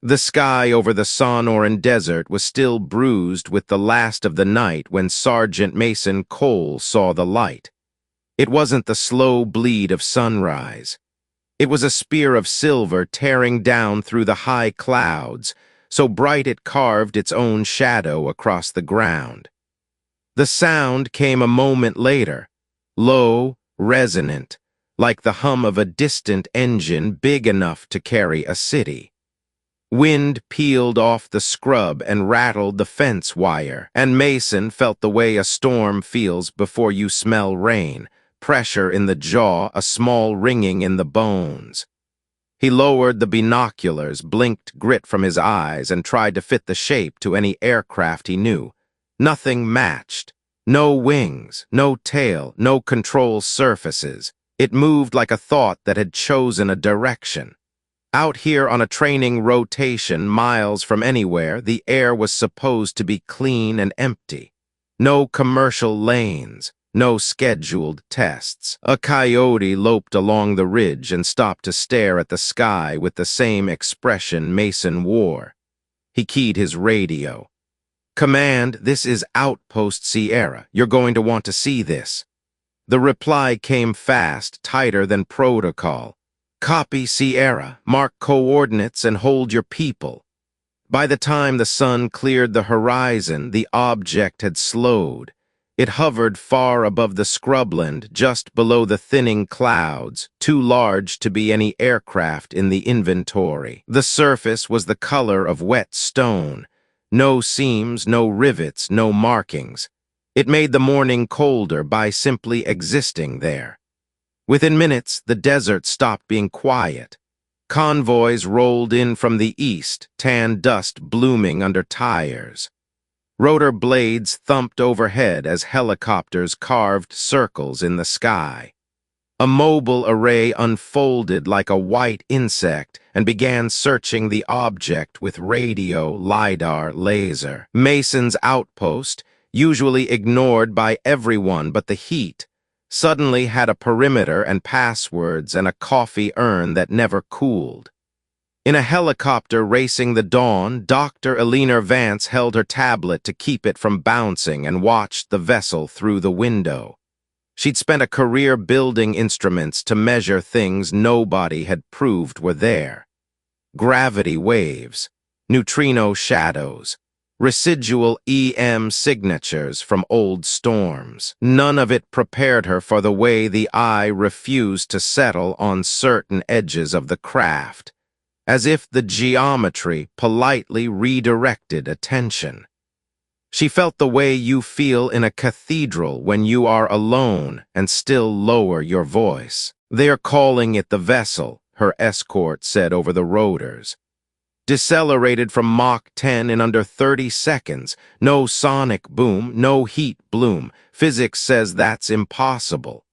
The sky over the Sonoran Desert was still bruised with the last of the night when Sergeant Mason Cole saw the light. It wasn't the slow bleed of sunrise. It was a spear of silver tearing down through the high clouds, so bright it carved its own shadow across the ground. The sound came a moment later, low, resonant, like the hum of a distant engine big enough to carry a city. Wind peeled off the scrub and rattled the fence wire, and Mason felt the way a storm feels before you smell rain, pressure in the jaw, a small ringing in the bones. He lowered the binoculars, blinked grit from his eyes, and tried to fit the shape to any aircraft he knew. Nothing matched. No wings, no tail, no control surfaces. It moved like a thought that had chosen a direction. Out here on a training rotation miles from anywhere, the air was supposed to be clean and empty. No commercial lanes, no scheduled tests. A coyote loped along the ridge and stopped to stare at the sky with the same expression Mason wore. He keyed his radio. "Command, this is Outpost Sierra. You're going to want to see this." The reply came fast, tighter than protocol. "Copy, Sierra. Mark coordinates and hold your people." By the time the sun cleared the horizon, the object had slowed. It hovered far above the scrubland, just below the thinning clouds, too large to be any aircraft in the inventory. The surface was the color of wet stone. No seams, no rivets, no markings. It made the morning colder by simply existing there. Within minutes, the desert stopped being quiet. Convoys rolled in from the east, tan dust blooming under tires. Rotor blades thumped overhead as helicopters carved circles in the sky. A mobile array unfolded like a white insect and began searching the object with radio, lidar, laser. Mason's outpost, usually ignored by everyone but the heat, suddenly had a perimeter and passwords and a coffee urn that never cooled. In a helicopter racing the dawn, Dr. Eleanor Vance held her tablet to keep it from bouncing and watched the vessel through the window. She'd spent a career building instruments to measure things nobody had proved were there. Gravity waves, neutrino shadows, residual EM signatures from old storms. None of it prepared her for the way the eye refused to settle on certain edges of the craft, as if the geometry politely redirected attention. She felt the way you feel in a cathedral when you are alone and still lower your voice. "They are calling it the vessel," her escort said over the rotors. "Decelerated from Mach 10 in under 30 seconds. No sonic boom, no heat bloom. Physics says that's impossible."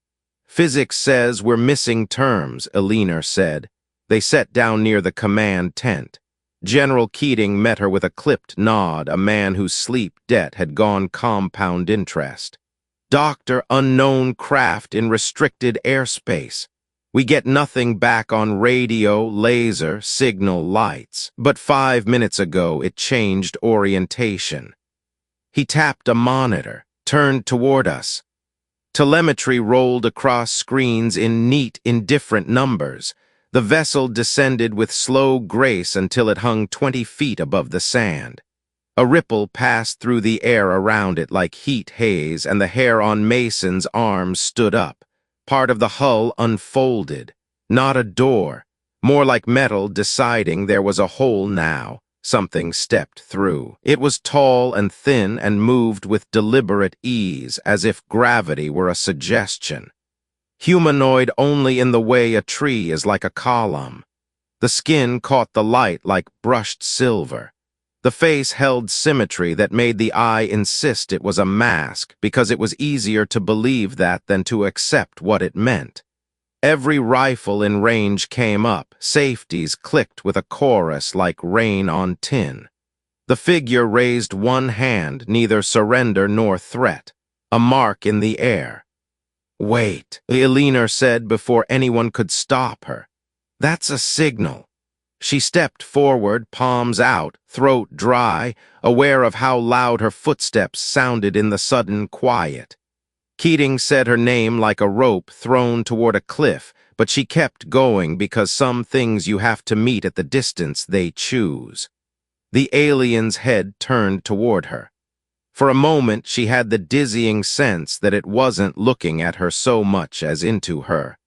"Physics says we're missing terms," Eleanor said. They sat down near the command tent. General Keating met her with a clipped nod, a man whose sleep debt had gone compound interest. "Doctor, unknown craft in restricted airspace. We get nothing back on radio, laser, signal, lights. But 5 minutes ago, it changed orientation." He tapped a monitor, turned toward us. Telemetry rolled across screens in neat, indifferent numbers. The vessel descended with slow grace until it hung 20 feet above the sand. A ripple passed through the air around it like heat haze, and the hair on Mason's arms stood up. Part of the hull unfolded. Not a door, more like metal deciding there was a hole now. Something stepped through. It was tall and thin and moved with deliberate ease, as if gravity were a suggestion. Humanoid only in the way a tree is like a column. The skin caught the light like brushed silver. The face held symmetry that made the eye insist it was a mask, because it was easier to believe that than to accept what it meant. Every rifle in range came up. Safeties clicked with a chorus like rain on tin. The figure raised one hand, neither surrender nor threat. A mark in the air. "Wait," Eleanor said before anyone could stop her. "That's a signal." She stepped forward, palms out, throat dry, aware of how loud her footsteps sounded in the sudden quiet. Keating said her name like a rope thrown toward a cliff, but she kept going because some things you have to meet at the distance they choose. The alien's head turned toward her. For a moment she had the dizzying sense that it wasn't looking at her so much as into her.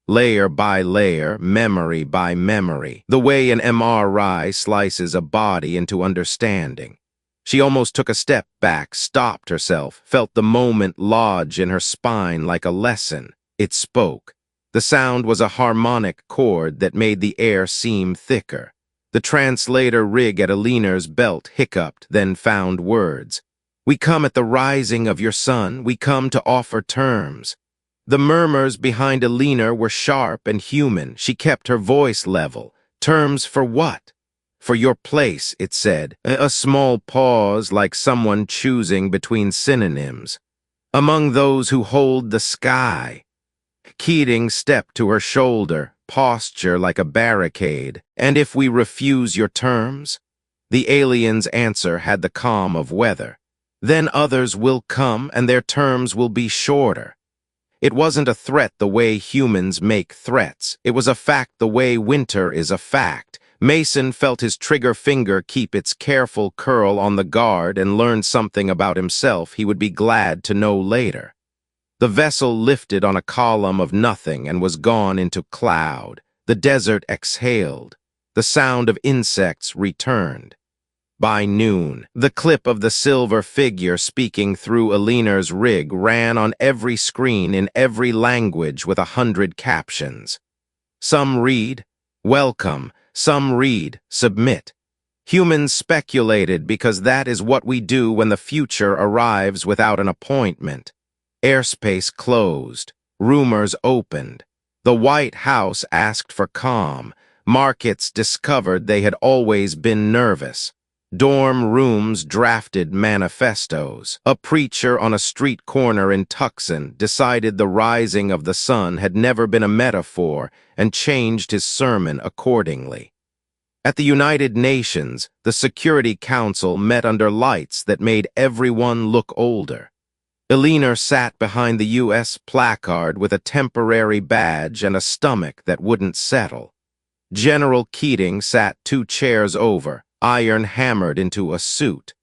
Layer by layer, memory by memory, the way an MRI slices a body into understanding. She almost took a step back, stopped herself, felt the moment lodge in her spine like a lesson. It spoke. The sound was a harmonic chord that made the air seem thicker. The translator rig at Alina's belt hiccuped, then found words. "We come at the rising of your sun. We come to offer terms." The murmurs behind Alina were sharp and human. She kept her voice level. "Terms for what?" "For your place," it said. A small pause, like someone choosing between synonyms. "Among those who hold the sky." Keating stepped to her shoulder, posture like a barricade. "And if we refuse your terms?" The alien's answer had the calm of weather. "Then others will come, and their terms will be shorter." It wasn't a threat the way humans make threats. It was a fact the way winter is a fact. Mason felt his trigger finger keep its careful curl on the guard and learned something about himself he would be glad to know later. The vessel lifted on a column of nothing and was gone into cloud. The desert exhaled. The sound of insects returned. By noon, the clip of the silver figure speaking through Alina's rig ran on every screen in every language with 100 captions. Some read, "Welcome," some read, "Submit." Humans speculated because that is what we do when the future arrives without an appointment. Airspace closed. Rumors opened. The White House asked for calm. Markets discovered they had always been nervous. Dorm rooms drafted manifestos. A preacher on a street corner in Tucson decided the rising of the sun had never been a metaphor and changed his sermon accordingly. At the United Nations, the Security Council met under lights that made everyone look older. Alina sat behind the U.S. placard with a temporary badge and a stomach that wouldn't settle. General Keating sat 2 chairs over, iron hammered into a suit.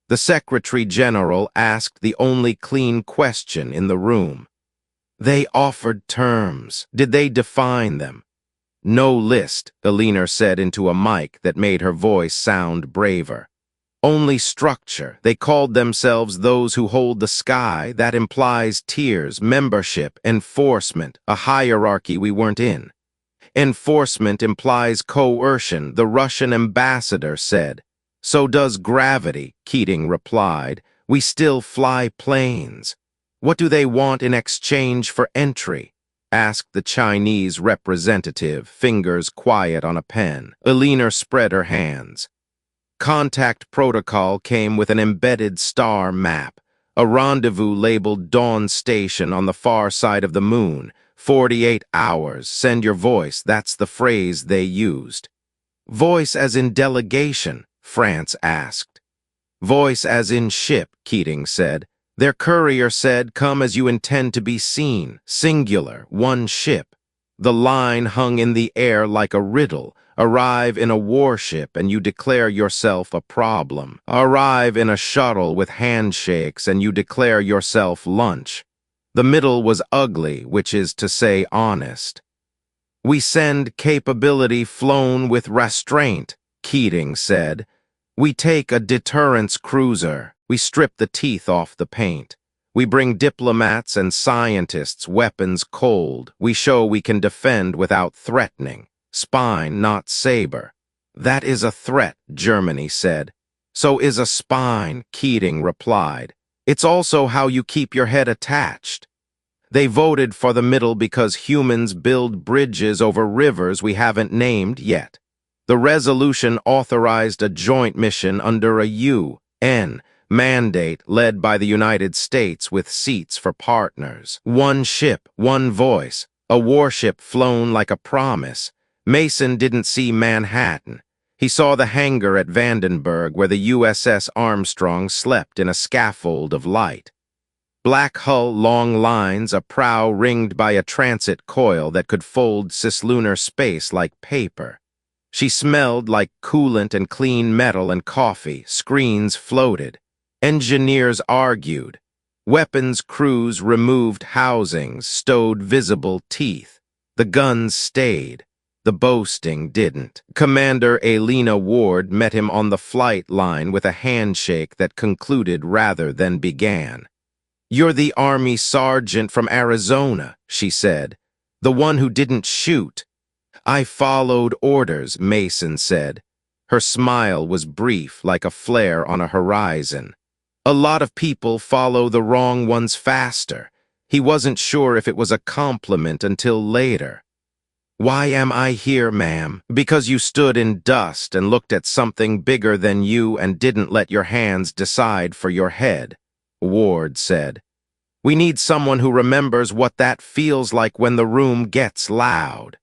The Secretary General asked the only clean question in the room. They offered terms. Did they define them? No list, Alina said into a mic that made her voice sound braver. Only structure. They called themselves those who hold the sky. That implies tiers, membership, enforcement, a hierarchy we weren't in. Enforcement implies coercion, the Russian ambassador said. So does gravity, Keating replied. We still fly planes. What do they want in exchange for entry? Asked the Chinese representative, fingers quiet on a pen. Alina spread her hands. Contact protocol came with an embedded star map, a rendezvous labeled Dawn Station on the far side of the moon. 48 hours, send your voice, that's the phrase they used. Voice as in delegation, France asked. Voice as in ship, Keating said. Their courier said, come as you intend to be seen, singular, one ship. The line hung in the air like a riddle. Arrive in a warship and you declare yourself a problem. Arrive in a shuttle with handshakes and you declare yourself lunch. The middle was ugly, which is to say honest. We send capability flown with restraint, Keating said. We take a deterrence cruiser. We strip the teeth off the paint. We bring diplomats and scientists, weapons cold. We show we can defend without threatening. Spine, not saber. That is a threat, Germany said. So is a spine, Keating replied. It's also how you keep your head attached. They voted for the middle because humans build bridges over rivers we haven't named yet. The resolution authorized a joint mission under a UN mandate led by the United States with seats for partners. One ship, one voice, a warship flown like a promise. Mason didn't see Manhattan. He saw the hangar at Vandenberg where the USS Armstrong slept in a scaffold of light. Black hull, long lines, a prow ringed by a transit coil that could fold cislunar space like paper. She smelled like coolant and clean metal and coffee. Screens floated. Engineers argued. Weapons crews removed housings, stowed visible teeth. The guns stayed. The boasting didn't. Commander Elena Ward met him on the flight line with a handshake that concluded rather than began. "You're the Army sergeant from Arizona," she said. "The one who didn't shoot." "I followed orders," Mason said. Her smile was brief, like a flare on a horizon. "A lot of people follow the wrong ones faster." He wasn't sure if it was a compliment until later. "Why am I here, ma'am?" "Because you stood in dust and looked at something bigger than you and didn't let your hands decide for your head," Ward said. "We need someone who remembers what that feels like when the room gets loud."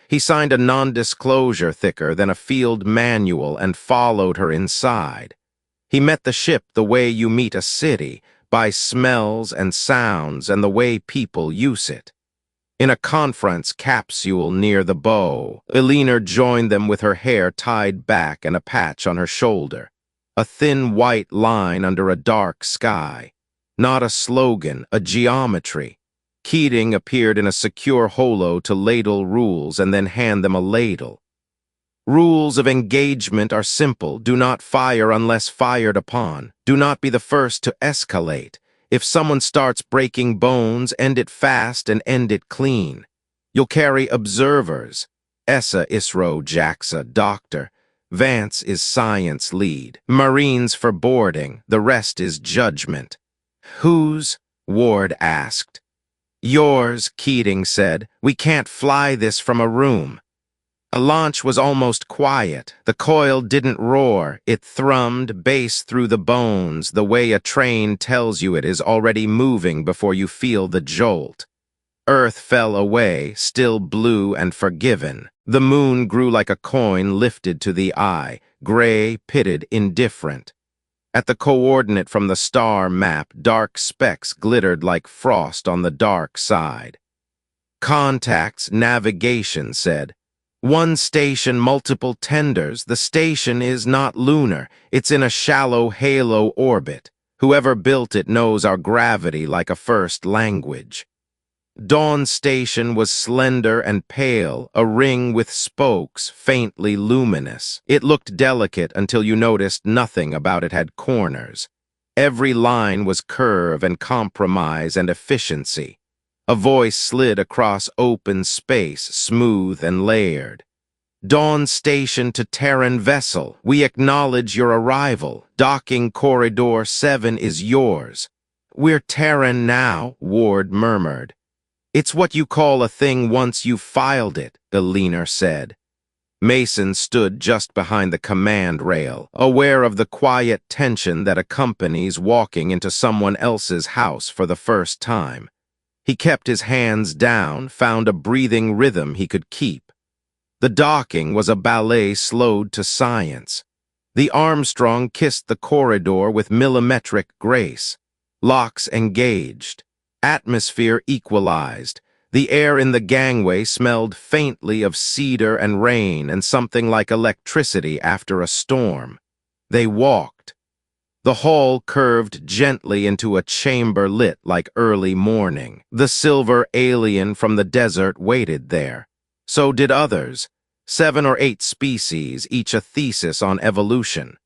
He signed a non-disclosure thicker than a field manual and followed her inside. He met the ship the way you meet a city, by smells and sounds and the way people use it. In a conference capsule near the bow, Elena joined them with her hair tied back and a patch on her shoulder. A thin white line under a dark sky. Not a slogan, a geometry. Keating appeared in a secure holo to ladle rules and then hand them a ladle. "Rules of engagement are simple. Do not fire unless fired upon. Do not be the first to escalate. If someone starts breaking bones, end it fast and end it clean. You'll carry observers. Essa ISRO JAXA, doctor. Vance is science lead. Marines for boarding. The rest is judgment." "Whose?" Ward asked. "Yours," Keating said. "We can't fly this from a room." A launch was almost quiet. The coil didn't roar. It thrummed, bass through the bones, the way a train tells you it is already moving before you feel the jolt. Earth fell away, still blue and forgiven. The moon grew like a coin lifted to the eye, gray, pitted, indifferent. At the coordinate from the star map, dark specks glittered like frost on the dark side. "Contacts, navigation," said. "One station, multiple tenders. The station is not lunar. It's in a shallow halo orbit. Whoever built it knows our gravity like a first language." Dawn Station was slender and pale, a ring with spokes, faintly luminous. It looked delicate until you noticed nothing about it had corners. Every line was curve and compromise and efficiency. A voice slid across open space, smooth and layered. "Dawn Station to Terran vessel. We acknowledge your arrival. Docking Corridor 7 is yours." "We're Terran now," Ward murmured. "It's what you call a thing once you've filed it," Elena said. Mason stood just behind the command rail, aware of the quiet tension that accompanies walking into someone else's house for the first time. He kept his hands down, found a breathing rhythm he could keep. The docking was a ballet slowed to science. The Armstrong kissed the corridor with millimetric grace. Locks engaged. Atmosphere equalized. The air in the gangway smelled faintly of cedar and rain and something like electricity after a storm. They walked. The hall curved gently into a chamber lit like early morning. The silver alien from the desert waited there. So did others. 7 or 8 species, each a thesis on evolution.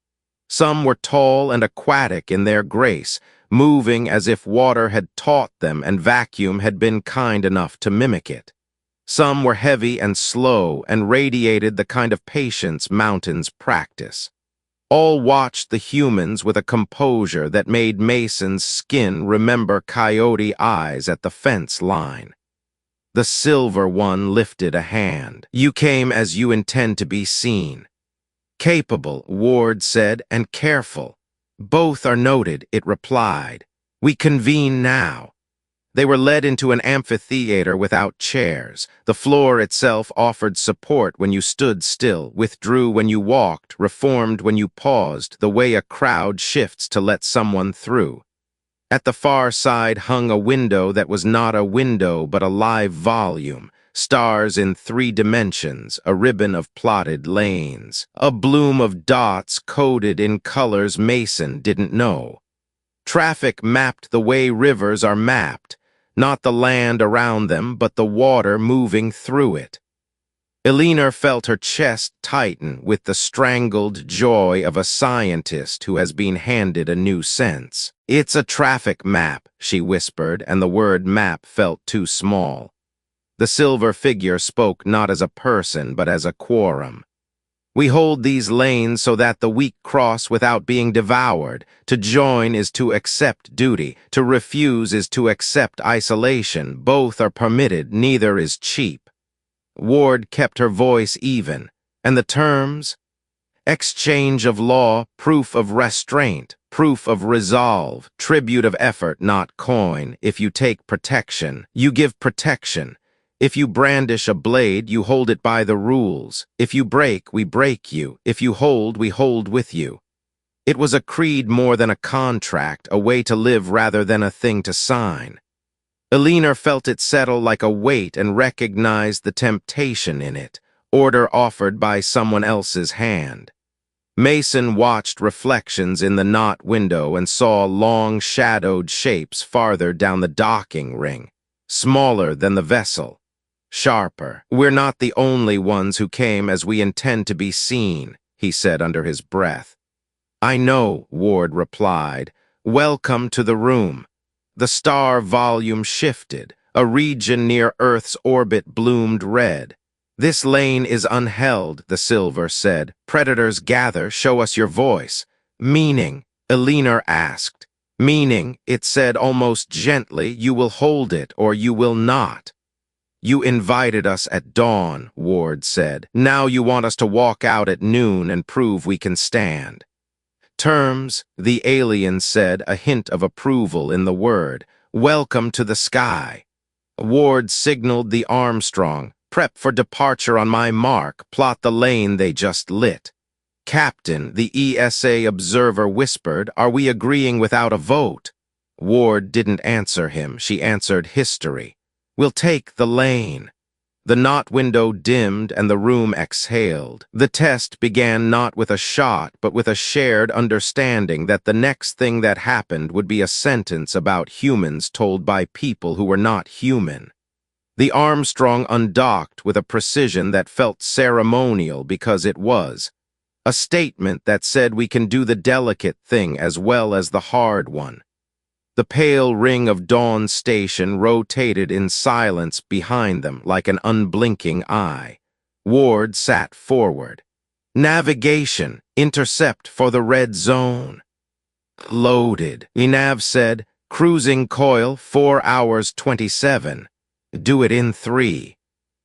Some were tall and aquatic in their grace, moving as if water had taught them and vacuum had been kind enough to mimic it. Some were heavy and slow and radiated the kind of patience mountains practice. All watched the humans with a composure that made Mason's skin remember coyote eyes at the fence line. The silver one lifted a hand. "You came as you intend to be seen." "Capable," Ward said, "and careful." "Both are noted," it replied. "We convene now." They were led into an amphitheater without chairs. The floor itself offered support when you stood still, withdrew when you walked, reformed when you paused, the way a crowd shifts to let someone through. At the far side hung a window that was not a window but a live volume, stars in 3 dimensions, a ribbon of plotted lanes, a bloom of dots coded in colors Mason didn't know. Traffic mapped the way rivers are mapped, not the land around them, but the water moving through it. Eleanor felt her chest tighten with the strangled joy of a scientist who has been handed a new sense. "It's a traffic map," she whispered, and the word map felt too small. The silver figure spoke not as a person, but as a quorum. "We hold these lanes so that the weak cross without being devoured. To join is to accept duty. To refuse is to accept isolation. Both are permitted, neither is cheap." Ward kept her voice even. "And the terms? Exchange of law, proof of restraint, proof of resolve, tribute of effort, not coin. If you take protection, you give protection. If you brandish a blade, you hold it by the rules. If you break, we break you. If you hold, we hold with you." It was a creed more than a contract, a way to live rather than a thing to sign. Eleanor felt it settle like a weight and recognized the temptation in it, order offered by someone else's hand. Mason watched reflections in the knot window and saw long shadowed shapes farther down the docking ring, smaller than the vessel, sharper. "We're not the only ones who came as we intend to be seen," he said under his breath. "I know," Ward replied. "Welcome to the room." The star volume shifted. A region near Earth's orbit bloomed red. "This lane is unheld," the silver said. "Predators gather, show us your voice." "Meaning?" Eleanor asked. "Meaning," it said almost gently, "you will hold it or you will not." "You invited us at dawn," Ward said. "Now you want us to walk out at noon and prove we can stand." "Terms," the alien said, a hint of approval in the word. "Welcome to the sky." Ward signaled the Armstrong. "Prep for departure on my mark. Plot the lane they just lit." "Captain," the ESA observer whispered, "are we agreeing without a vote?" Ward didn't answer him. She answered history. "We'll take the lane." The knot window dimmed and the room exhaled. The test began not with a shot, but with a shared understanding that the next thing that happened would be a sentence about humans told by people who were not human. The Armstrong undocked with a precision that felt ceremonial because it was. A statement that said we can do the delicate thing as well as the hard one. The pale ring of Dawn Station rotated in silence behind them like an unblinking eye. Ward sat forward. "Navigation, intercept for the red zone." "Loaded," Enav said. "Cruising coil, 4 hours 27. Do it in 3.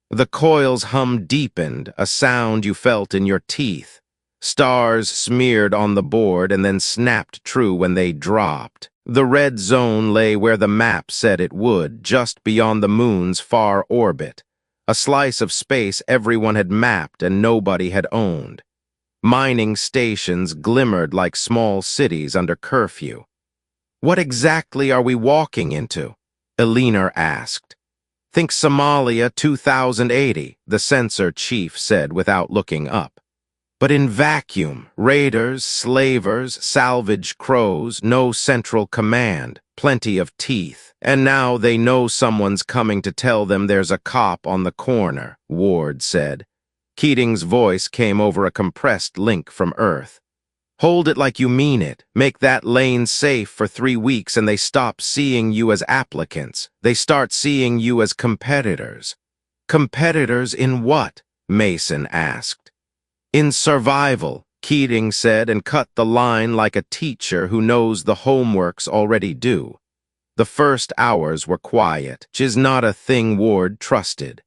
The coil's hum deepened, a sound you felt in your teeth. Stars smeared on the board and then snapped true when they dropped. The red zone lay where the map said it would, just beyond the moon's far orbit. A slice of space everyone had mapped and nobody had owned. Mining stations glimmered like small cities under curfew. "What exactly are we walking into?" Eleanor asked. "Think Somalia 2080, the sensor chief said without looking up. But in vacuum, raiders, slavers, salvage crows, no central command, plenty of teeth. And now they know someone's coming to tell them there's a cop on the corner," Ward said. Keating's voice came over a compressed link from Earth. "Hold it like you mean it. Make that lane safe for 3 weeks and they stop seeing you as applicants. They start seeing you as competitors." "Competitors in what?" Mason asked. "In survival," Keating said and cut the line like a teacher who knows the homework's already due. The first hours were quiet, which is not a thing Ward trusted.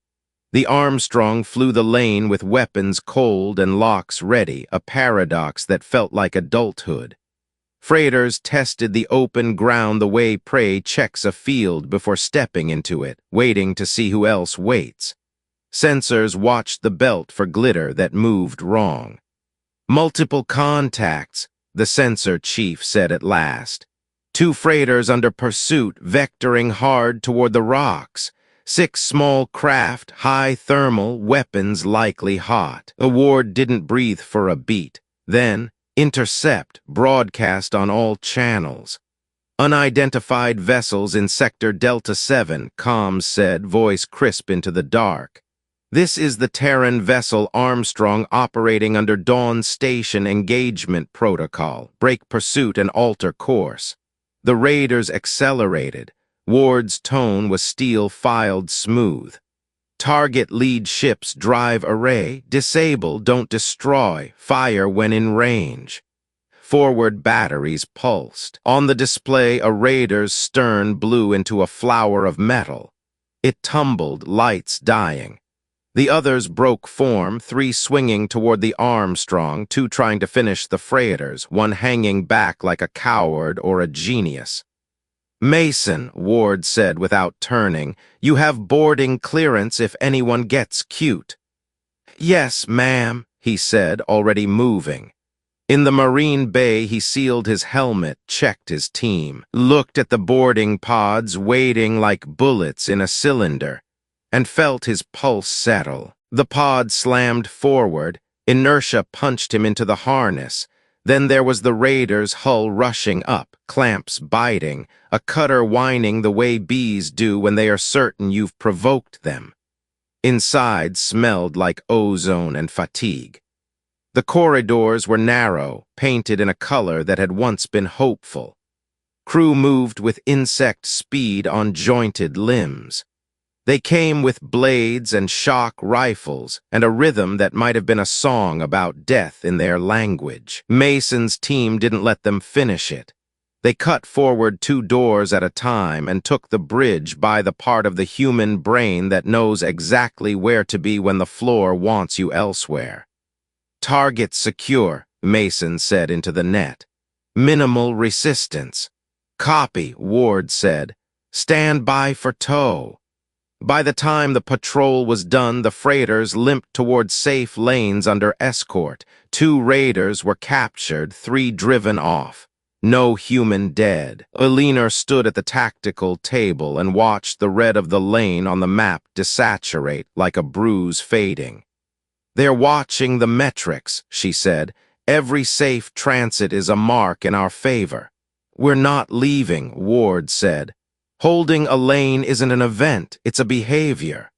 The Armstrong flew the lane with weapons cold and locks ready, a paradox that felt like adulthood. Freighters tested the open ground the way prey checks a field before stepping into it, waiting to see who else waits. Sensors watched the belt for glitter that moved wrong. "Multiple contacts," the sensor chief said at last. "Two freighters under pursuit, vectoring hard toward the rocks. 6 small craft, high thermal, weapons likely hot." Ward didn't breathe for a beat. Then, "Intercept, broadcast on all channels." "Unidentified vessels in Sector Delta 7, comms said, voice crisp into the dark. "This is the Terran vessel Armstrong operating under Dawn Station Engagement Protocol. Break pursuit and alter course." The raiders accelerated. Ward's tone was steel-filed smooth. "Target lead ship's drive array. Disable, don't destroy. Fire when in range." Forward batteries pulsed. On the display, a raider's stern blew into a flower of metal. It tumbled, lights dying. The others broke form, 3 swinging toward the Armstrong, 2 trying to finish the freighters, 1 hanging back like a coward or a genius. "Mason," Ward said without turning, "you have boarding clearance if anyone gets cute." "Yes, ma'am," he said, already moving. In the Marine Bay, he sealed his helmet, checked his team, looked at the boarding pods waiting like bullets in a cylinder, and felt his pulse settle. The pod slammed forward, inertia punched him into the harness. Then there was the raider's hull rushing up, clamps biting, a cutter whining the way bees do when they are certain you've provoked them. Inside smelled like ozone and fatigue. The corridors were narrow, painted in a color that had once been hopeful. Crew moved with insect speed on jointed limbs. They came with blades and shock rifles and a rhythm that might have been a song about death in their language. Mason's team didn't let them finish it. They cut forward 2 doors at a time and took the bridge by the part of the human brain that knows exactly where to be when the floor wants you elsewhere. "Target secure," Mason said into the net. "Minimal resistance." "Copy," Ward said. "Stand by for tow." By the time the patrol was done, the freighters limped toward safe lanes under escort. 2 raiders were captured, 3 driven off. No human dead. Alina stood at the tactical table and watched the red of the lane on the map desaturate like a bruise fading. "They're watching the metrics," she said. "Every safe transit is a mark in our favor." "We're not leaving," Ward said. "Holding a lane isn't an event, it's a behavior."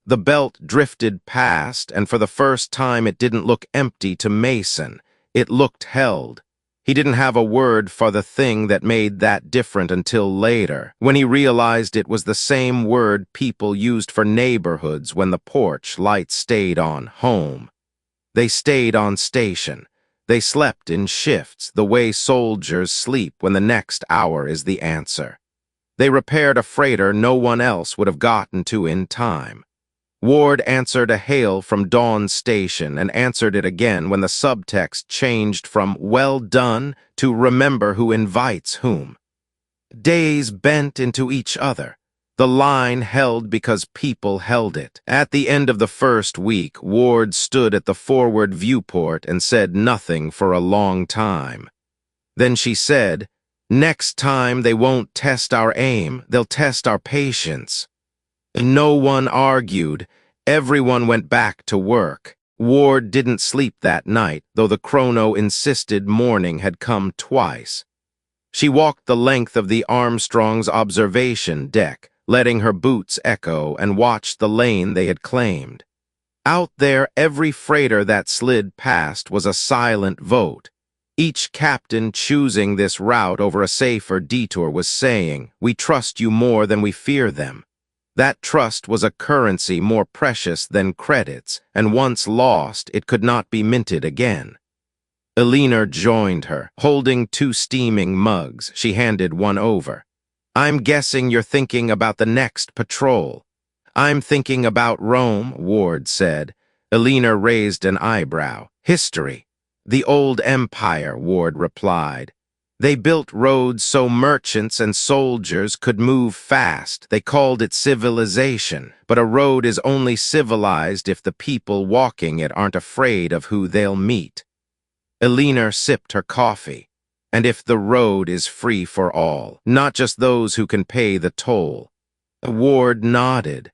The belt drifted past, and for the first time it didn't look empty to Mason. It looked held. He didn't have a word for the thing that made that different until later, when he realized it was the same word people used for neighborhoods when the porch light stayed on, home. They stayed on station. They slept in shifts, the way soldiers sleep when the next hour is the answer. They repaired a freighter no one else would have gotten to in time. Ward answered a hail from Dawn Station and answered it again when the subtext changed from "well done" to "remember who invites whom." Days bent into each other. The line held because people held it. At the end of the first week, Ward stood at the forward viewport and said nothing for a long time. Then she said, "Next time they won't test our aim, they'll test our patience." No one argued. Everyone went back to work. Ward didn't sleep that night, though the chrono insisted morning had come twice. She walked the length of the Armstrong's observation deck, letting her boots echo, and watched the lane they had claimed. Out there, every freighter that slid past was a silent vote. Each captain choosing this route over a safer detour was saying, "We trust you more than we fear them." That trust was a currency more precious than credits, and once lost, it could not be minted again. Alina joined her, holding 2 steaming mugs. She handed one over. "I'm guessing you're thinking about the next patrol." "I'm thinking about Rome," Ward said. Alina raised an eyebrow. "History." "The old empire," Ward replied. They built roads so merchants and soldiers could move fast. They called it civilization. But a road is only civilized if the people walking it aren't afraid of who they'll meet. Eleanor sipped her coffee. And if the road is free for all, not just those who can pay the toll. Ward nodded.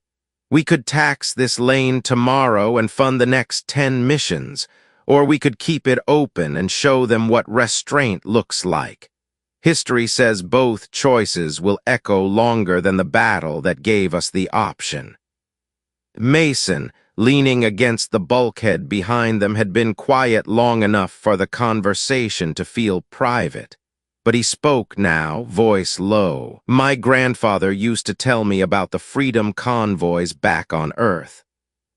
We could tax this lane tomorrow and fund the next 10 missions, or we could keep it open and show them what restraint looks like. History says both choices will echo longer than the battle that gave us the option. Mason, leaning against the bulkhead behind them, had been quiet long enough for the conversation to feel private. But he spoke now, voice low. My grandfather used to tell me about the freedom convoys back on Earth.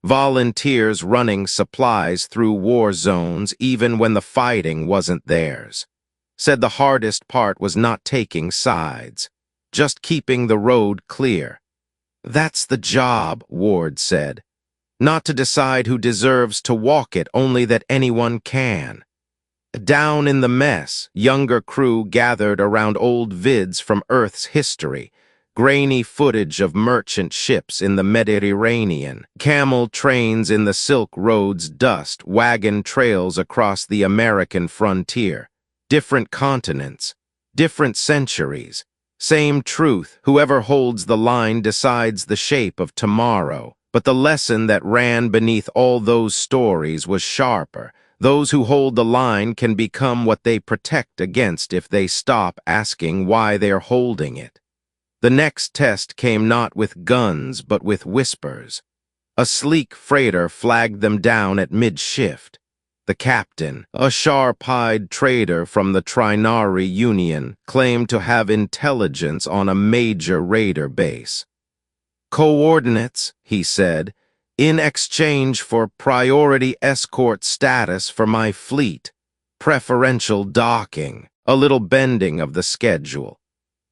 Volunteers running supplies through war zones even when the fighting wasn't theirs. Said the hardest part was not taking sides, just keeping the road clear. That's the job, Ward said. Not to decide who deserves to walk it, only that anyone can. Down in the mess, younger crew gathered around old vids from Earth's history, grainy footage of merchant ships in the Mediterranean, camel trains in the Silk Road's dust, wagon trails across the American frontier, different continents, different centuries. Same truth, whoever holds the line decides the shape of tomorrow. But the lesson that ran beneath all those stories was sharper. Those who hold the line can become what they protect against if they stop asking why they're holding it. The next test came not with guns, but with whispers. A sleek freighter flagged them down at mid-shift. The captain, a sharp-eyed trader from the Trinari Union, claimed to have intelligence on a major raider base. Coordinates, he said, in exchange for priority escort status for my fleet, preferential docking, a little bending of the schedule.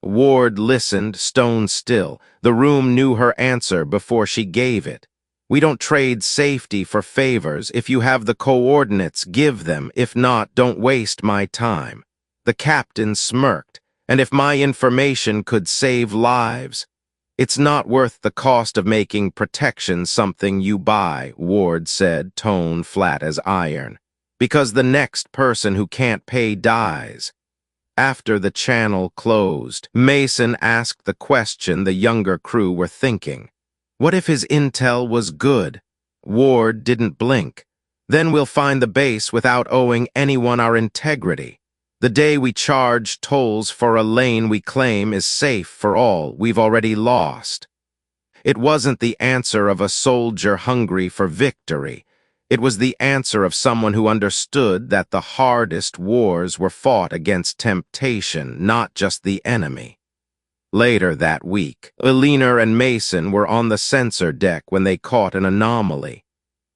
Ward listened, stone still. The room knew her answer before she gave it. We don't trade safety for favors. If you have the coordinates, give them. If not, don't waste my time. The captain smirked. And if my information could save lives? It's not worth the cost of making protection something you buy, Ward said, tone flat as iron. Because the next person who can't pay dies. After the channel closed, Mason asked the question the younger crew were thinking. What if his intel was good? Ward didn't blink. Then we'll find the base without owing anyone our integrity. The day we charge tolls for a lane we claim is safe for all, we've already lost. It wasn't the answer of a soldier hungry for victory. It was the answer of someone who understood that the hardest wars were fought against temptation, not just the enemy. Later that week, Eleanor and Mason were on the sensor deck when they caught an anomaly.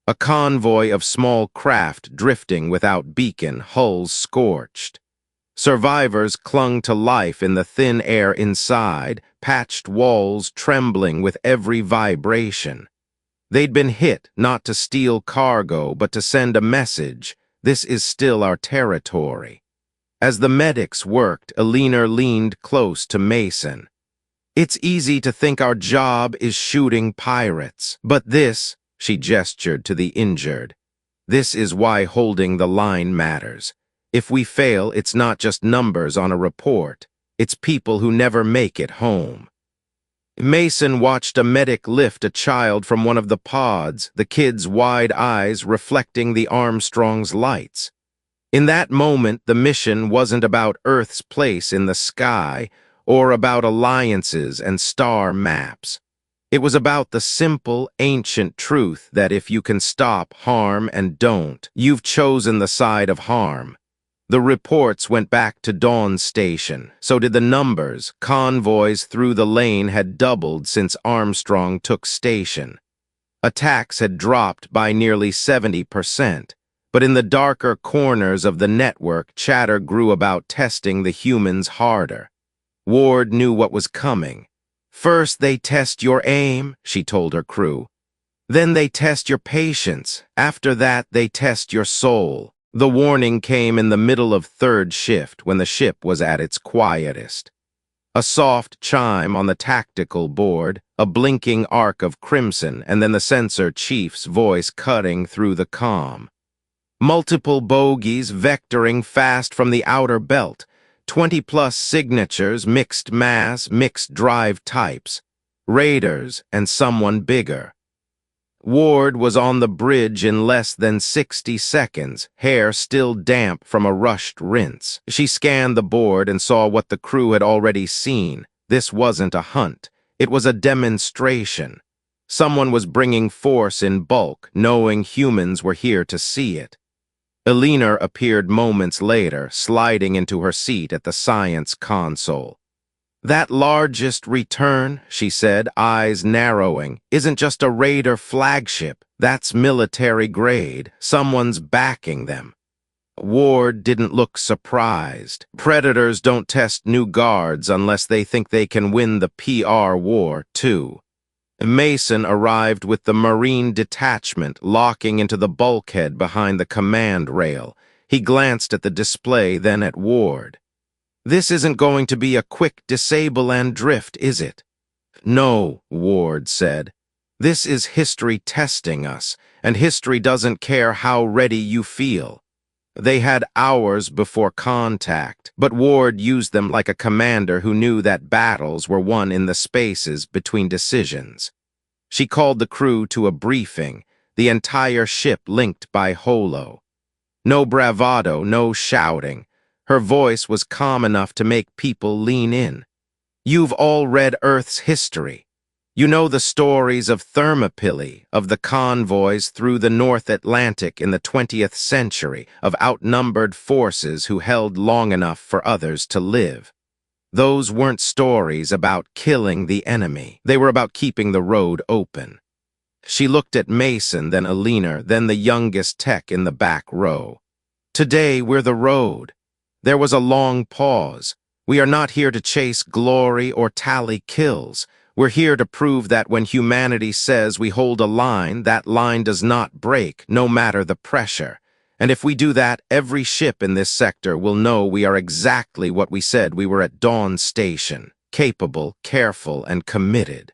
A convoy of small craft drifting without beacon, hulls scorched. Survivors clung to life in the thin air inside, patched walls trembling with every vibration. They'd been hit not to steal cargo, but to send a message. This is still our territory. As the medics worked, Eleanor leaned close to Mason. It's easy to think our job is shooting pirates, but this, she gestured to the injured, this is why holding the line matters. If we fail, it's not just numbers on a report. It's people who never make it home. Mason watched a medic lift a child from one of the pods, the kid's wide eyes reflecting the Armstrong's lights. In that moment, the mission wasn't about Earth's place in the sky or about alliances and star maps. It was about the simple, ancient truth that if you can stop harm and don't, you've chosen the side of harm. The reports went back to Dawn Station. So did the numbers. Convoys through the lane had doubled since Armstrong took station. Attacks had dropped by nearly 70%. But in the darker corners of the network, chatter grew about testing the humans harder. Ward knew what was coming. First they test your aim, she told her crew. Then they test your patience. After that, they test your soul. The warning came in the middle of third shift when the ship was at its quietest. A soft chime on the tactical board, a blinking arc of crimson, and then the sensor chief's voice cutting through the comm. Multiple bogies vectoring fast from the outer belt, 20-plus signatures, mixed mass, mixed drive types, raiders, and someone bigger. Ward was on the bridge in less than 60 seconds, hair still damp from a rushed rinse. She scanned the board and saw what the crew had already seen. This wasn't a hunt. It was a demonstration. Someone was bringing force in bulk, knowing humans were here to see it. Elena appeared moments later, sliding into her seat at the science console. "That largest return," she said, eyes narrowing, "isn't just a raider flagship. That's military grade. Someone's backing them." Ward didn't look surprised. Predators don't test new guards unless they think they can win the PR war, too. Mason arrived with the Marine detachment locking into the bulkhead behind the command rail. He glanced at the display, then at Ward. "This isn't going to be a quick disable and drift, is it?" "No," Ward said. "This is history testing us, and history doesn't care how ready you feel." They had hours before contact, but Ward used them like a commander who knew that battles were won in the spaces between decisions. She called the crew to a briefing, the entire ship linked by holo. No bravado, no shouting. Her voice was calm enough to make people lean in. "You've all read Earth's history. You know the stories of Thermopylae, of the convoys through the North Atlantic in the 20th century, of outnumbered forces who held long enough for others to live. Those weren't stories about killing the enemy. They were about keeping the road open." She looked at Mason, then Elena, then the youngest tech in the back row. "Today we're the road." There was a long pause. "We are not here to chase glory or tally kills. We're here to prove that when humanity says we hold a line, that line does not break, no matter the pressure. And if we do that, every ship in this sector will know we are exactly what we said we were at Dawn Station, capable, careful, and committed."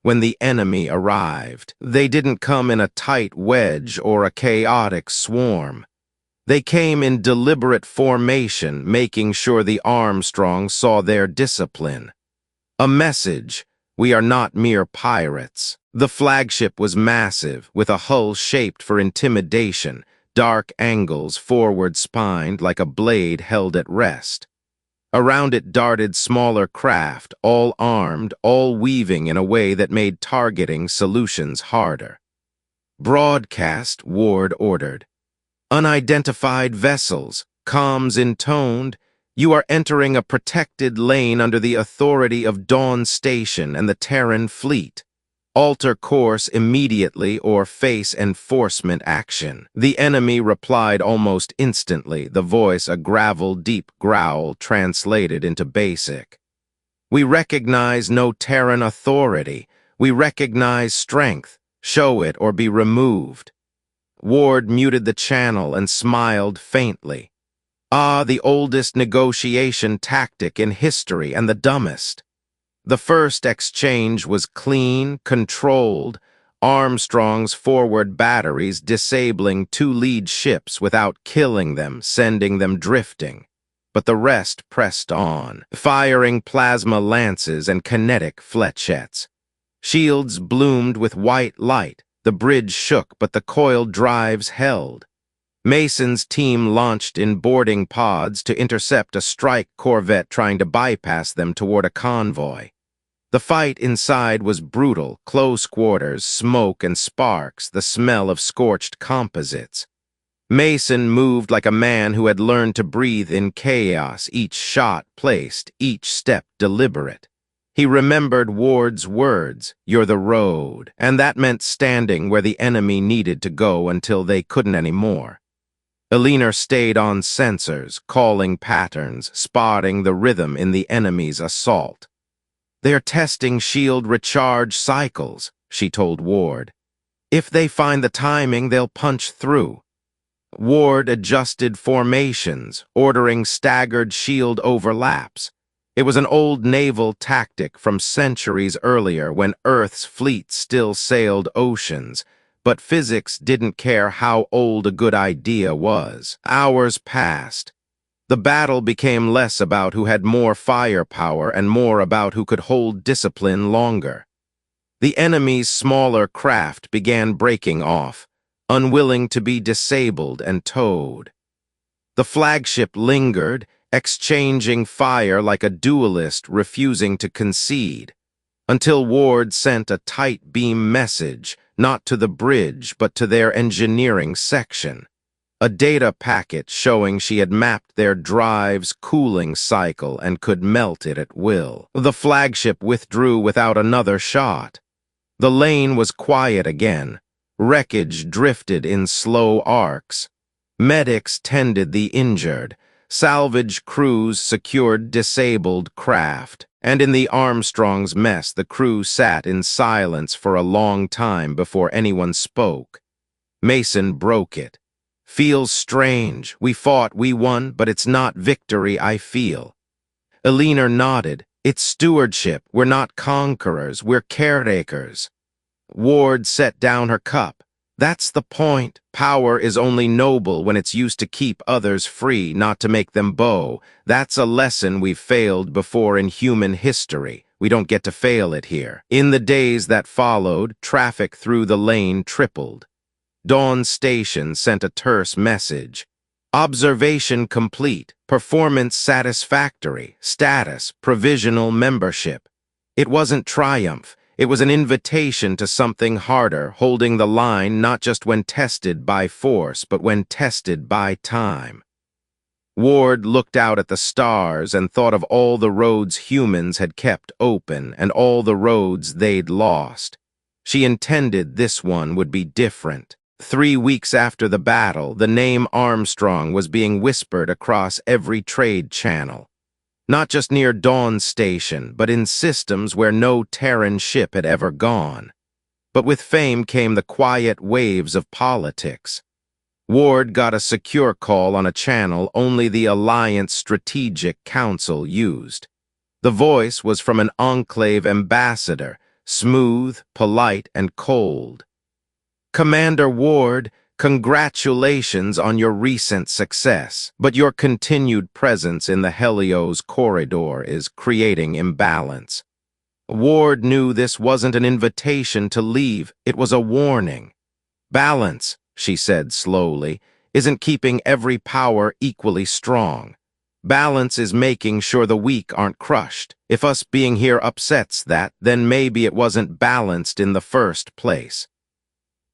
When the enemy arrived, they didn't come in a tight wedge or a chaotic swarm. They came in deliberate formation, making sure the Armstrongs saw their discipline. A message: we are not mere pirates. The flagship was massive, with a hull shaped for intimidation, dark angles forward-spined like a blade held at rest. Around it darted smaller craft, all armed, all weaving in a way that made targeting solutions harder. "Broadcast," Ward ordered. "Unidentified vessels, comms intoned. You are entering a protected lane under the authority of Dawn Station and the Terran fleet. Alter course immediately or face enforcement action." The enemy replied almost instantly, the voice a gravel-deep growl translated into basic. "We recognize no Terran authority. We recognize strength. Show it or be removed." Ward muted the channel and smiled faintly. "Ah, the oldest negotiation tactic in history and the dumbest." The first exchange was clean, controlled, Armstrong's forward batteries disabling 2 lead ships without killing them, sending them drifting. But the rest pressed on, firing plasma lances and kinetic flechettes. Shields bloomed with white light. The bridge shook, but the coiled drives held. Mason's team launched in boarding pods to intercept a strike corvette trying to bypass them toward a convoy. The fight inside was brutal, close quarters, smoke and sparks, the smell of scorched composites. Mason moved like a man who had learned to breathe in chaos, each shot placed, each step deliberate. He remembered Ward's words, "You're the road," and that meant standing where the enemy needed to go until they couldn't anymore. Elena stayed on sensors, calling patterns, spotting the rhythm in the enemy's assault. "They're testing shield recharge cycles," she told Ward. "If they find the timing, they'll punch through." Ward adjusted formations, ordering staggered shield overlaps. It was an old naval tactic from centuries earlier when Earth's fleet still sailed oceans, but physics didn't care how old a good idea was. Hours passed. The battle became less about who had more firepower and more about who could hold discipline longer. The enemy's smaller craft began breaking off, unwilling to be disabled and towed. The flagship lingered, exchanging fire like a duelist refusing to concede, until Ward sent a tight beam message, not to the bridge but to their engineering section. A data packet showing she had mapped their drive's cooling cycle and could melt it at will. The flagship withdrew without another shot. The lane was quiet again. Wreckage drifted in slow arcs. Medics tended the injured. Salvage crews secured disabled craft. And in the Armstrong's mess, the crew sat in silence for a long time before anyone spoke. Mason broke it. "Feels strange. We fought, we won, but it's not victory I feel." Elena nodded. "It's stewardship. We're not conquerors. We're caretakers." Ward set down her cup. "That's the point. Power is only noble when it's used to keep others free, not to make them bow. That's a lesson we've failed before in human history. We don't get to fail it here." In the days that followed, traffic through the lane tripled. Dawn Station sent a terse message. "Observation complete. Performance satisfactory. Status, provisional membership." It wasn't triumph. It was an invitation to something harder, holding the line not just when tested by force, but when tested by time. Ward looked out at the stars and thought of all the roads humans had kept open and all the roads they'd lost. She intended this one would be different. 3 weeks after the battle, the name Armstrong was being whispered across every trade channel. Not just near Dawn Station, but in systems where no Terran ship had ever gone. But with fame came the quiet waves of politics. Ward got a secure call on a channel only the Alliance Strategic Council used. The voice was from an Enclave ambassador, smooth, polite, and cold. "Commander Ward, congratulations on your recent success, but your continued presence in the Helios corridor is creating imbalance." Ward knew this wasn't an invitation to leave, it was a warning. "Balance," she said slowly, "isn't keeping every power equally strong. Balance is making sure the weak aren't crushed. If us being here upsets that, then maybe it wasn't balanced in the first place."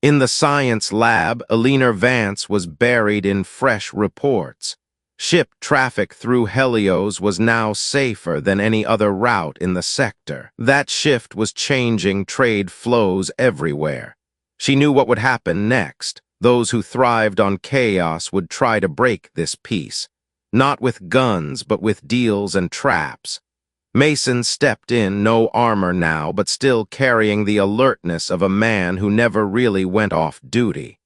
In the science lab, Elena Vance was buried in fresh reports. Ship traffic through Helios was now safer than any other route in the sector. That shift was changing trade flows everywhere. She knew what would happen next. Those who thrived on chaos would try to break this peace. Not with guns, but with deals and traps. Mason stepped in, no armor now, but still carrying the alertness of a man who never really went off duty.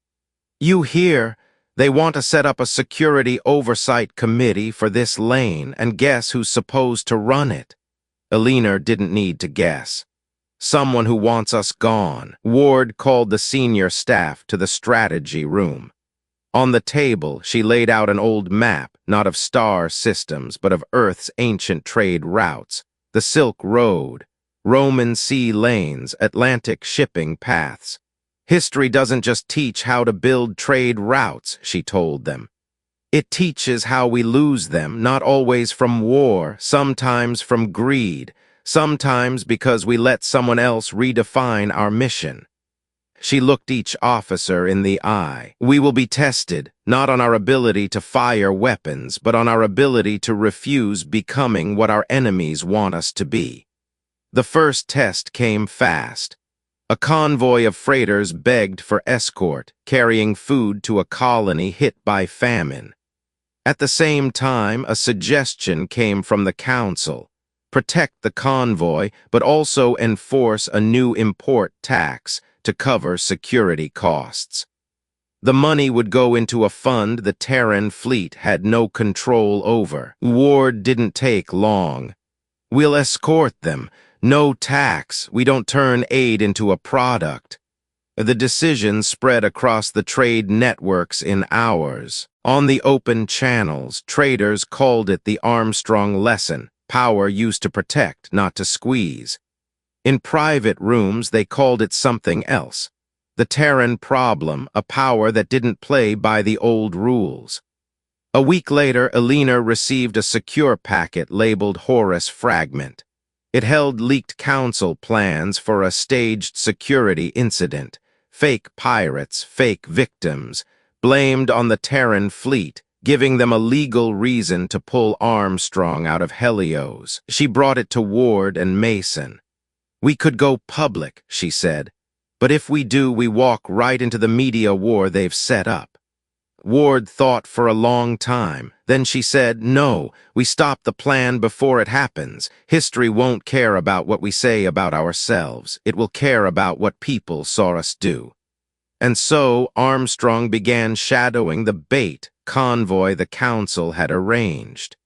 "You hear? They want to set up a security oversight committee for this lane, and guess who's supposed to run it?" Elena didn't need to guess. "Someone who wants us gone." Ward called the senior staff to the strategy room. On the table, she laid out an old map, not of star systems, but of Earth's ancient trade routes. The Silk Road, Roman sea lanes, Atlantic shipping paths. "History doesn't just teach how to build trade routes," she told them. "It teaches how we lose them, not always from war, sometimes from greed, sometimes because we let someone else redefine our mission." She looked each officer in the eye. "We will be tested, not on our ability to fire weapons, but on our ability to refuse becoming what our enemies want us to be." The first test came fast. A convoy of freighters begged for escort, carrying food to a colony hit by famine. At the same time, a suggestion came from the council. Protect the convoy, but also enforce a new import tax to cover security costs. The money would go into a fund the Terran fleet had no control over. Ward didn't take long. "We'll escort them. No tax. We don't turn aid into a product." The decision spread across the trade networks in hours. On the open channels, traders called it the Armstrong lesson, power used to protect, not to squeeze. In private rooms, they called it something else. The Terran problem, a power that didn't play by the old rules. A week later, Alina received a secure packet labeled Horus Fragment. It held leaked council plans for a staged security incident. Fake pirates, fake victims, blamed on the Terran fleet, giving them a legal reason to pull Armstrong out of Helios. She brought it to Ward and Mason. "We could go public," she said, "but if we do, we walk right into the media war they've set up." Ward thought for a long time. Then she said, "No, we stop the plan before it happens. History won't care about what we say about ourselves. It will care about what people saw us do." And so Armstrong began shadowing the bait convoy the council had arranged.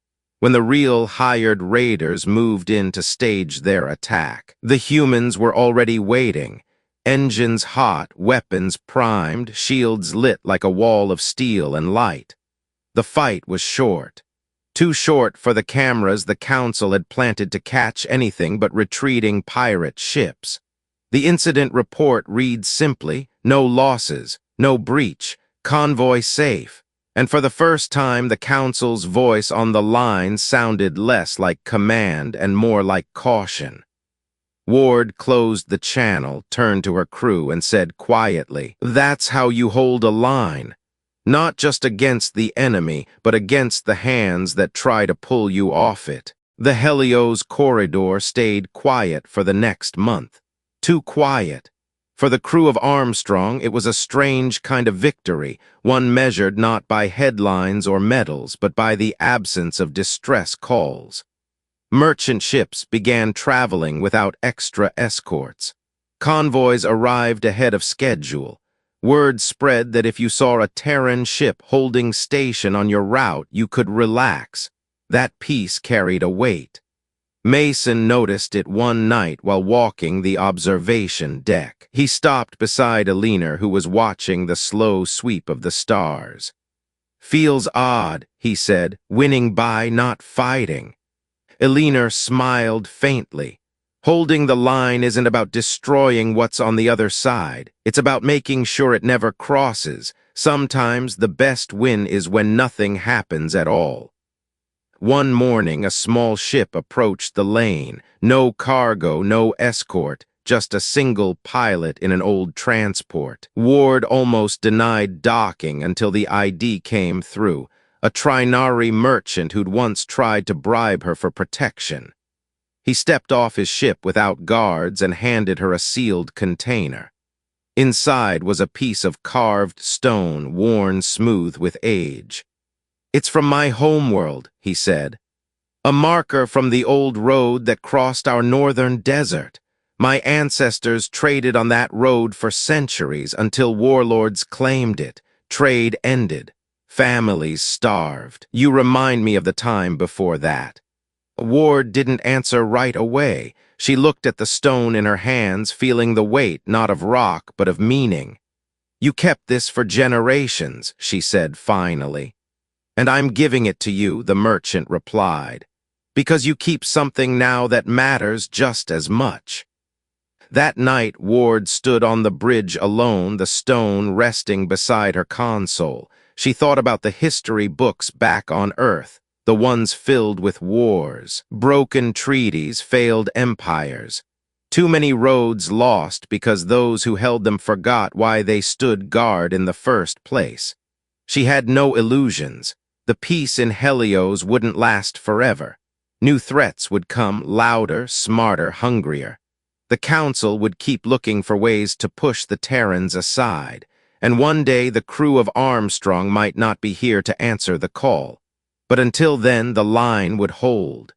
When the real hired raiders moved in to stage their attack, the humans were already waiting. Engines hot, weapons primed, shields lit like a wall of steel and light. The fight was short. Too short for the cameras the council had planted to catch anything but retreating pirate ships. The incident report reads simply, "No losses, no breach, convoy safe." And for the first time, the council's voice on the line sounded less like command and more like caution. Ward closed the channel, turned to her crew, and said quietly, "That's how you hold a line. Not just against the enemy, but against the hands that try to pull you off it." The Helios corridor stayed quiet for the next month. Too quiet. For the crew of Armstrong, it was a strange kind of victory, one measured not by headlines or medals, but by the absence of distress calls. Merchant ships began traveling without extra escorts. Convoys arrived ahead of schedule. Word spread that if you saw a Terran ship holding station on your route, you could relax. That peace carried a weight. Mason noticed it one night while walking the observation deck. He stopped beside Alina, who was watching the slow sweep of the stars. "Feels odd," he said, "winning by not fighting." Alina smiled faintly. "Holding the line isn't about destroying what's on the other side. It's about making sure it never crosses. Sometimes the best win is when nothing happens at all." One morning, a small ship approached the lane. No cargo, no escort, just a single pilot in an old transport. Ward almost denied docking until the ID came through. A Trinari merchant who'd once tried to bribe her for protection. He stepped off his ship without guards and handed her a sealed container. Inside was a piece of carved stone worn smooth with age. "It's from my homeworld," he said. "A marker from the old road that crossed our northern desert. My ancestors traded on that road for centuries until warlords claimed it. Trade ended. Families starved. You remind me of the time before that." Ward didn't answer right away. She looked at the stone in her hands, feeling the weight not of rock but of meaning. "You kept this for generations," she said finally. "And I'm giving it to you," the merchant replied, "because you keep something now that matters just as much." That night, Ward stood on the bridge alone, the stone resting beside her console. She thought about the history books back on Earth, the ones filled with wars, broken treaties, failed empires. Too many roads lost because those who held them forgot why they stood guard in the first place. She had no illusions. The peace in Helios wouldn't last forever. New threats would come, louder, smarter, hungrier. The Council would keep looking for ways to push the Terrans aside, and one day the crew of Armstrong might not be here to answer the call. But until then, the line would hold.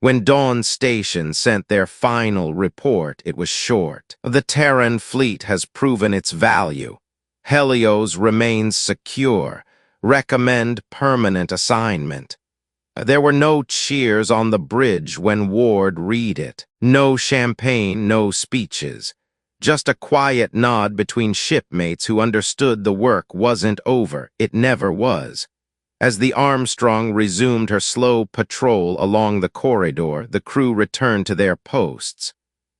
When Dawn Station sent their final report, it was short. "The Terran fleet has proven its value. Helios remains secure. Recommend permanent assignment. There were no cheers on the bridge when Ward read it. No champagne, no speeches. Just a quiet nod between shipmates who understood the work wasn't over. It never was. As the Armstrong resumed her slow patrol along the corridor, the crew returned to their posts.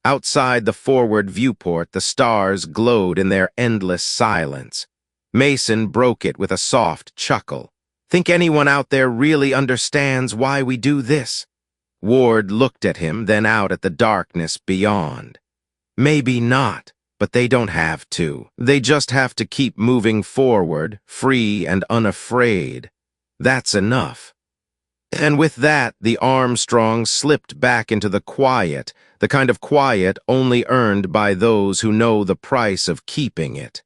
Outside the forward viewport, the stars glowed in their endless silence. Mason broke it with a soft chuckle. Think anyone out there really understands why we do this? Ward looked at him, then out at the darkness beyond. Maybe not, but they don't have to. They just have to keep moving forward, free and unafraid. That's enough. And with that, the Armstrong slipped back into the quiet, the kind of quiet only earned by those who know the price of keeping it.